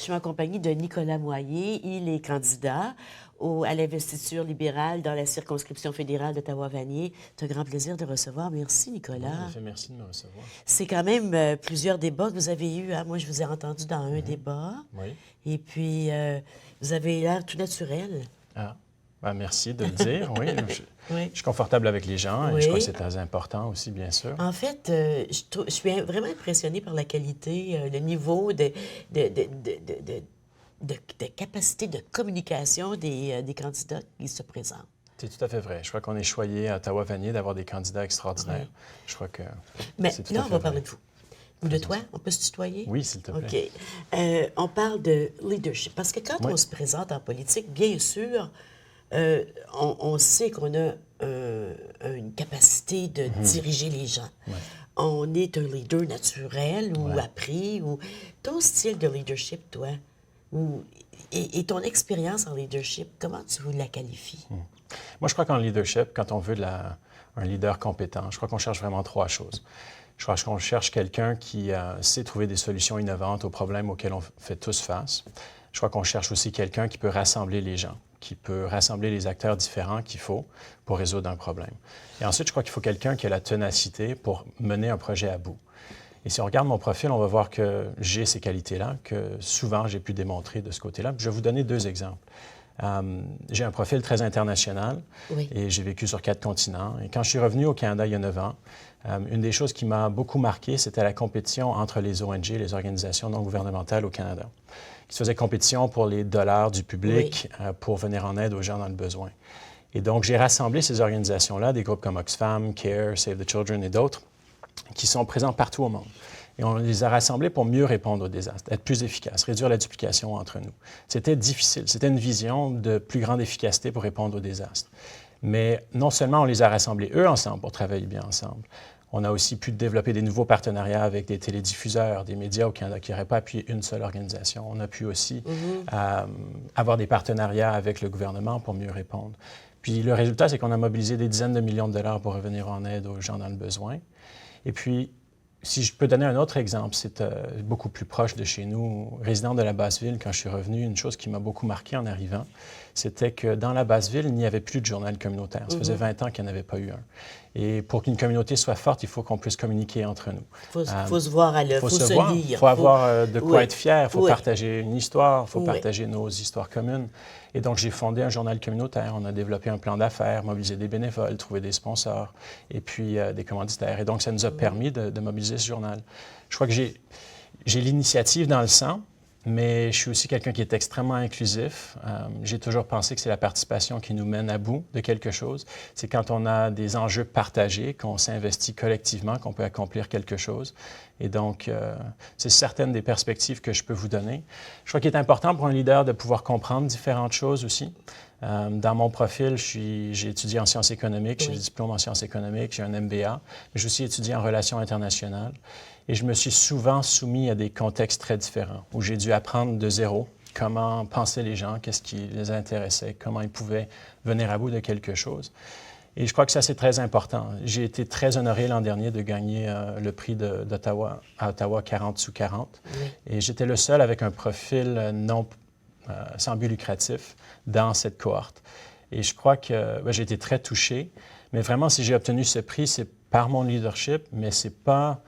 suis en compagnie de Nicolas Moyer. Il est candidat à l'investiture libérale dans la circonscription fédérale d'Ottawa-Vanier. C'est un grand plaisir de recevoir. Merci, Nicolas. Oui, en fait, merci de me recevoir. C'est quand même plusieurs débats que vous avez eus. Hein? Moi, je vous ai entendu dans un débat. Oui. Et puis, vous avez l'air tout naturel. Ah, ben, merci de le dire. Oui, Oui. je suis confortable avec les gens Oui. et je crois que c'est très important aussi, bien sûr. En fait, je suis vraiment impressionnée par la qualité, le niveau de capacité de communication des candidats qui se présentent. C'est tout à fait vrai. Je crois qu'on est choyé à Ottawa-Vanier d'avoir des candidats extraordinaires. Oui. Je crois que Mais c'est tout là, à on fait va vrai. parler de vous. Ou de toi? On peut se tutoyer? Oui, s'il te plaît. OK. On parle de leadership. Parce que quand Oui. on se présente en politique, bien sûr, on sait qu'on a une capacité de diriger les gens. Ouais. On est un leader naturel ou Ouais. appris. Ou ton style de leadership, toi, et ton expérience en leadership, comment tu la qualifies? Moi, je crois qu'en leadership, quand on veut un leader compétent, je crois qu'on cherche vraiment trois choses. Je crois qu'on cherche quelqu'un qui sait trouver des solutions innovantes aux problèmes auxquels on fait tous face. Je crois qu'on cherche aussi quelqu'un qui peut rassembler les gens, qui peut rassembler les acteurs différents qu'il faut pour résoudre un problème. Et ensuite, je crois qu'il faut quelqu'un qui a la ténacité pour mener un projet à bout. Et si on regarde mon profil, on va voir que j'ai ces qualités-là, que souvent j'ai pu démontrer de ce côté-là. Je vais vous donner deux exemples. J'ai un profil très international Oui. et j'ai vécu sur 4 continents. Et quand je suis revenu au Canada il y a 9 ans, une des choses qui m'a beaucoup marqué, c'était la compétition entre les ONG, les organisations non gouvernementales au Canada, qui se faisaient compétition pour les dollars du public pour venir en aide aux gens dans le besoin. Et donc, j'ai rassemblé ces organisations-là, des groupes comme Oxfam, CARE, Save the Children et d'autres, qui sont présents partout au monde. Et on les a rassemblés pour mieux répondre aux désastres, être plus efficaces, réduire la duplication entre nous. C'était difficile. C'était une vision de plus grande efficacité pour répondre aux désastres. Mais non seulement on les a rassemblés eux ensemble pour travailler bien ensemble, on a aussi pu développer des nouveaux partenariats avec des télédiffuseurs, des médias au Canada qui n'auraient pas appuyé une seule organisation. On a pu aussi avoir des partenariats avec le gouvernement pour mieux répondre. Puis le résultat, c'est qu'on a mobilisé des dizaines de millions de dollars pour revenir en aide aux gens dans le besoin. Et puis, si je peux donner un autre exemple, c'est beaucoup plus proche de chez nous. Résident de la Basse-Ville, quand je suis revenu, une chose qui m'a beaucoup marqué en arrivant, c'était que dans la Basse-Ville, il n'y avait plus de journal communautaire. Ça faisait 20 ans qu'il n'y en avait pas eu un. Et pour qu'une communauté soit forte, il faut qu'on puisse communiquer entre nous. Il faut se voir à l'œuvre, il faut se lire. Il faut avoir de quoi être fier, il faut Oui. partager une histoire, il faut Oui. partager nos histoires communes. Et donc, j'ai fondé un journal communautaire. On a développé un plan d'affaires, mobilisé des bénévoles, trouvé des sponsors et puis des commanditaires. Et donc, ça nous a permis de mobiliser ce journal. Je crois que j'ai l'initiative dans le sang, mais je suis aussi quelqu'un qui est extrêmement inclusif. J'ai toujours pensé que c'est la participation qui nous mène à bout de quelque chose. C'est quand on a des enjeux partagés, qu'on s'investit collectivement, qu'on peut accomplir quelque chose. Et donc, c'est certaines des perspectives que je peux vous donner. Je crois qu'il est important pour un leader de pouvoir comprendre différentes choses aussi. Dans mon profil, j'ai étudié en sciences économiques, j'ai des diplômes en sciences économiques, j'ai un MBA, mais j'ai aussi étudié en relations internationales. Et je me suis souvent soumis à des contextes très différents, où j'ai dû apprendre de zéro comment pensaient les gens, qu'est-ce qui les intéressait, comment ils pouvaient venir à bout de quelque chose. Et je crois que ça, c'est très important. J'ai été très honoré l'an dernier de gagner le prix d'Ottawa, à Ottawa 40 sous 40. Oui. Et j'étais le seul avec un profil sans but lucratif dans cette cohorte. Et je crois que j'ai été très touché. Mais vraiment, si j'ai obtenu ce prix, c'est par mon leadership, mais c'est pas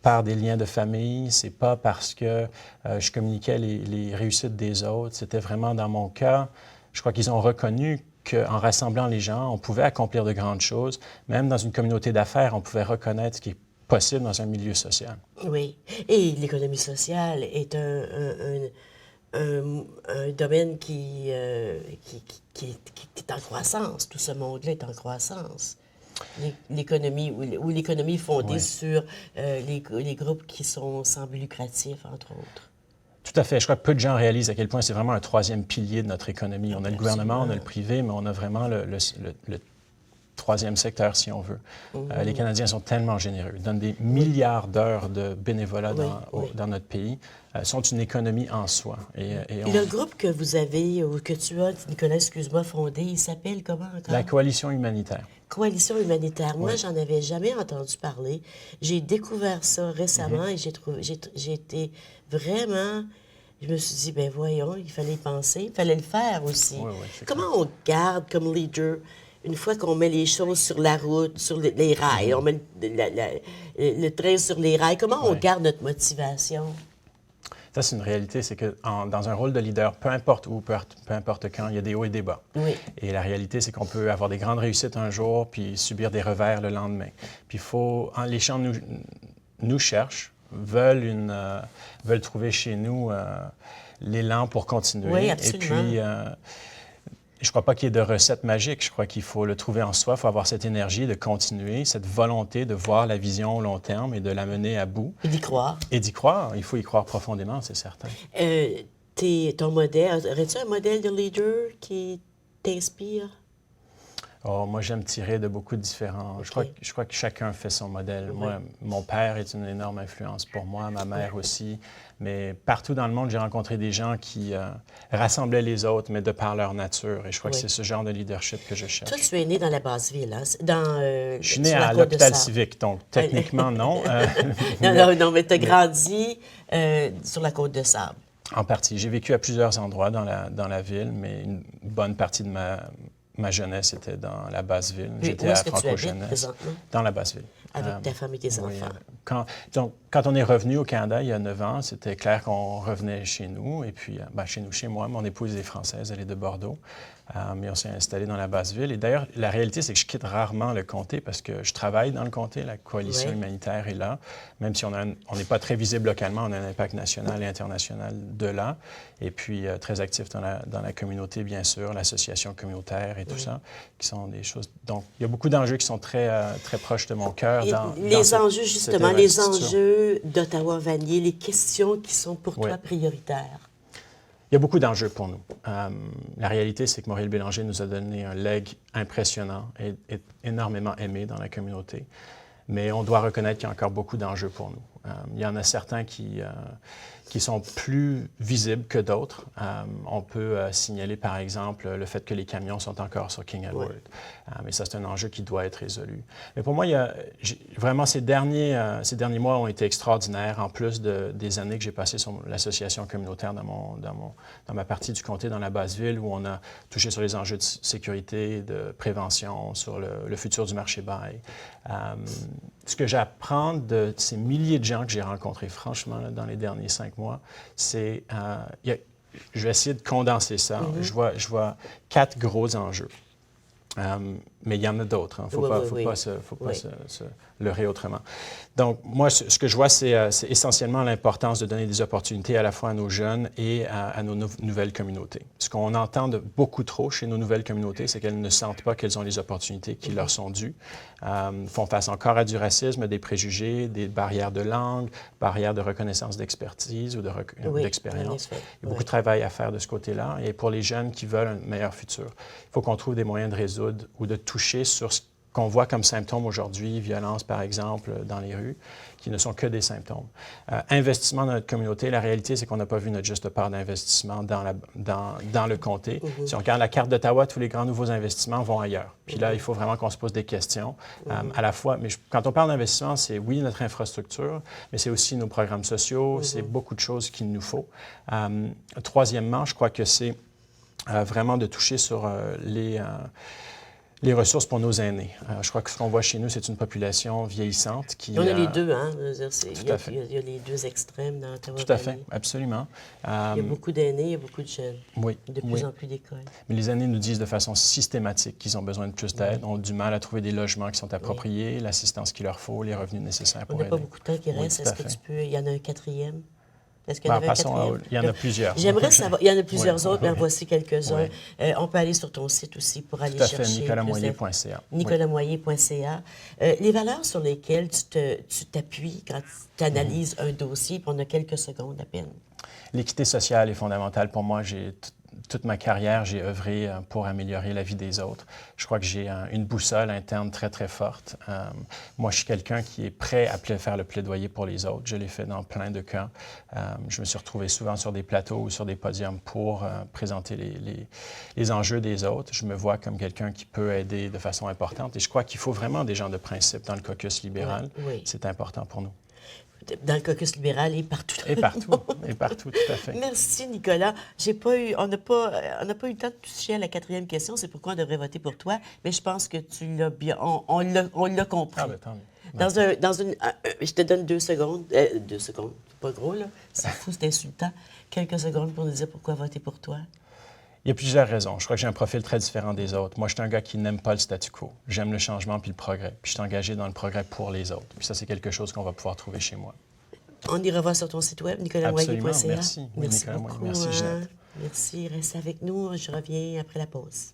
par des liens de famille, c'est pas parce que je communiquais les réussites des autres. C'était vraiment dans mon cas. Je crois qu'ils ont reconnu qu'en rassemblant les gens, on pouvait accomplir de grandes choses. Même dans une communauté d'affaires, on pouvait reconnaître ce qui est possible dans un milieu social. Oui. Et l'économie sociale est un domaine qui est en croissance. Tout ce monde-là est en croissance. L'économie fondée sur les groupes qui sont sans but lucratif, entre autres. Tout à fait. Je crois que peu de gens réalisent à quel point c'est vraiment un troisième pilier de notre économie. On a le gouvernement, on a le privé, mais on a vraiment le troisième secteur, si on veut. Les Canadiens sont tellement généreux. Ils donnent des milliards d'heures de bénévolat dans notre pays. Sont une économie en soi. Le groupe que vous avez, ou que tu as, Nicolas, excuse-moi, fondé, il s'appelle comment encore? La Coalition humanitaire. Coalition humanitaire. Moi, j'en avais jamais entendu parler. J'ai découvert ça récemment et j'ai été vraiment... je me suis dit, ben voyons, il fallait y penser, il fallait le faire aussi. Oui, oui, c'est Comment on garde comme leader, une fois qu'on met les choses sur la route, sur les rails, on met le train sur les rails, comment on Oui. garde notre motivation? Ça, c'est une réalité, c'est que dans un rôle de leader, peu importe où, peu importe quand, il y a des hauts et des bas. Oui. Et la réalité, c'est qu'on peut avoir des grandes réussites un jour, puis subir des revers le lendemain. Puis les gens nous cherchent, veulent trouver chez nous l'élan pour continuer. Oui, Et absolument. puis, je ne crois pas qu'il y ait de recette magique. Je crois qu'il faut le trouver en soi. Il faut avoir cette énergie de continuer, cette volonté de voir la vision au long terme et de la mener à bout. Et d'y croire. Et d'y croire. Il faut y croire profondément, c'est certain. Ton modèle, aurais-tu un modèle de leader qui t'inspire? Oh, moi, j'aime tirer de beaucoup de différents. OK. Je crois que chacun fait son modèle. Oui. Moi, mon père est une énorme influence pour moi, ma mère aussi. Mais partout dans le monde, j'ai rencontré des gens qui rassemblaient les autres, mais de par leur nature. Et je crois que Oui. c'est ce genre de leadership que je cherche. Toi, tu es né dans la Basse-Ville, hein? Je suis né sur la à côte de l'hôpital Sable. civique, donc techniquement, non. Non, mais tu as grandi sur la côte de Sable. En partie. J'ai vécu à plusieurs endroits dans la ville, mais une bonne partie de ma jeunesse était dans la Basse-Ville. Puis, J'étais où à est-ce que tu habites Franco-Jeunesse. présentement? Dans la Basse-Ville. Avec ta femme et tes Oui, enfants. quand on est revenu au Canada il y a 9 ans, c'était clair qu'on revenait chez nous. Et puis, chez moi, mon épouse est française, elle est de Bordeaux. Mais on s'est installé dans la Basse-Ville. Et d'ailleurs, la réalité, c'est que je quitte rarement le comté parce que je travaille dans le comté. La coalition humanitaire est là. Même si on n'est pas très visible localement, on a un impact national et international de là. Et puis, très actif dans la communauté, bien sûr, l'association communautaire et tout ça, qui sont des choses... Donc, il y a beaucoup d'enjeux qui sont très, très proches de mon cœur. Les enjeux, justement, les enjeux d'Ottawa-Vanier, les questions qui sont pour toi prioritaires. Il y a beaucoup d'enjeux pour nous. La réalité, c'est que Mauriel Bélanger nous a donné un legs impressionnant et énormément aimé dans la communauté. Mais on doit reconnaître qu'il y a encore beaucoup d'enjeux pour nous. Il y en a certains qui sont plus visibles que d'autres. On peut signaler, par exemple, le fait que les camions sont encore sur King Edward. Mais ça, c'est un enjeu qui doit être résolu. Mais pour moi, vraiment, ces derniers mois ont été extraordinaires, en plus des années que j'ai passées sur l'association communautaire dans ma partie du comté, dans la Basse-Ville, où on a touché sur les enjeux de sécurité, de prévention, sur le futur du marché bail. Ce que j'apprends de ces milliers de gens que j'ai rencontrés, franchement, là, dans les derniers 5 mois, c'est... je vais essayer de condenser ça. Je vois 4 gros enjeux. Mais il y en a d'autres. Il ne faut pas se leurrer autrement. Donc, moi, ce que je vois, c'est essentiellement l'importance de donner des opportunités à la fois à nos jeunes et à nos nouvelles communautés. Ce qu'on entend de beaucoup trop chez nos nouvelles communautés, c'est qu'elles ne sentent pas qu'elles ont les opportunités qui leur sont dues, font face encore à du racisme, des préjugés, des barrières de langue, barrières de reconnaissance d'expertise ou d'expérience. Il y a beaucoup de travail à faire de ce côté-là. Et pour les jeunes qui veulent un meilleur futur, il faut qu'on trouve des moyens de résoudre ou de toucher sur ce qu'on voit comme symptômes aujourd'hui, violence par exemple dans les rues, qui ne sont que des symptômes. Investissement dans notre communauté, la réalité c'est qu'on n'a pas vu notre juste part d'investissement dans le comté. Si on regarde la carte d'Ottawa, tous les grands nouveaux investissements vont ailleurs. Puis là, il faut vraiment qu'on se pose des questions à la fois. Mais quand on parle d'investissement, c'est oui notre infrastructure, mais c'est aussi nos programmes sociaux, c'est beaucoup de choses qu'il nous faut. Troisièmement, je crois que c'est vraiment de toucher sur les ressources pour nos aînés. Je crois que ce qu'on voit chez nous, c'est une population vieillissante qui... On a les deux, hein? Il y a les deux extrêmes dans Ottawa. Tout à fait, absolument. Il y a beaucoup d'aînés, il y a beaucoup de jeunes. Oui. De plus en plus d'écoles. Mais les aînés nous disent de façon systématique qu'ils ont besoin de plus d'aide, ont du mal à trouver des logements qui sont appropriés, l'assistance qu'il leur faut, les revenus nécessaires pour aider. On n'a pas beaucoup de temps qui reste. Est-ce que tu peux... Il y en a un quatrième? Est-ce qu'il y en en avait un quatrième? Il y en a plusieurs. J'aimerais savoir. Il y en a plusieurs autres, mais en voici quelques-uns. On peut aller sur ton site aussi pour aller chercher. Tout à fait, nicolamoyer.ca. nicolamoyer.ca. Les valeurs sur lesquelles tu t'appuies quand tu analyses un dossier, puis on a quelques secondes à peine. L'équité sociale est fondamentale pour moi. Toute ma carrière, j'ai œuvré pour améliorer la vie des autres. Je crois que j'ai une boussole interne très, très forte. Moi, je suis quelqu'un qui est prêt à faire le plaidoyer pour les autres. Je l'ai fait dans plein de cas. Je me suis retrouvé souvent sur des plateaux ou sur des podiums pour présenter les enjeux des autres. Je me vois comme quelqu'un qui peut aider de façon importante. Et je crois qu'il faut vraiment des gens de principe dans le caucus libéral. Oui. C'est important pour nous. dans le caucus libéral et partout. Et partout, et partout, tout à fait. Merci, Nicolas. On n'a pas eu le temps de toucher à la 4e question, c'est pourquoi on devrait voter pour toi, mais je pense que tu l'as bien, on l'a compris. Ah, ben tant mieux. Je te donne 2 secondes. 2 secondes, c'est pas gros, là. C'est fou, c'est insultant. Quelques secondes pour nous dire pourquoi voter pour toi. Il y a plusieurs raisons. Je crois que j'ai un profil très différent des autres. Moi, je suis un gars qui n'aime pas le statu quo. J'aime le changement puis le progrès. Puis je suis engagé dans le progrès pour les autres. Puis ça, c'est quelque chose qu'on va pouvoir trouver chez moi. On ira voir sur ton site web, Absolument, nicolamoyer.ca. merci. Oui, Merci Nicolas Moyer. beaucoup. Merci, Ginette. Merci, reste avec nous. Je reviens après la pause.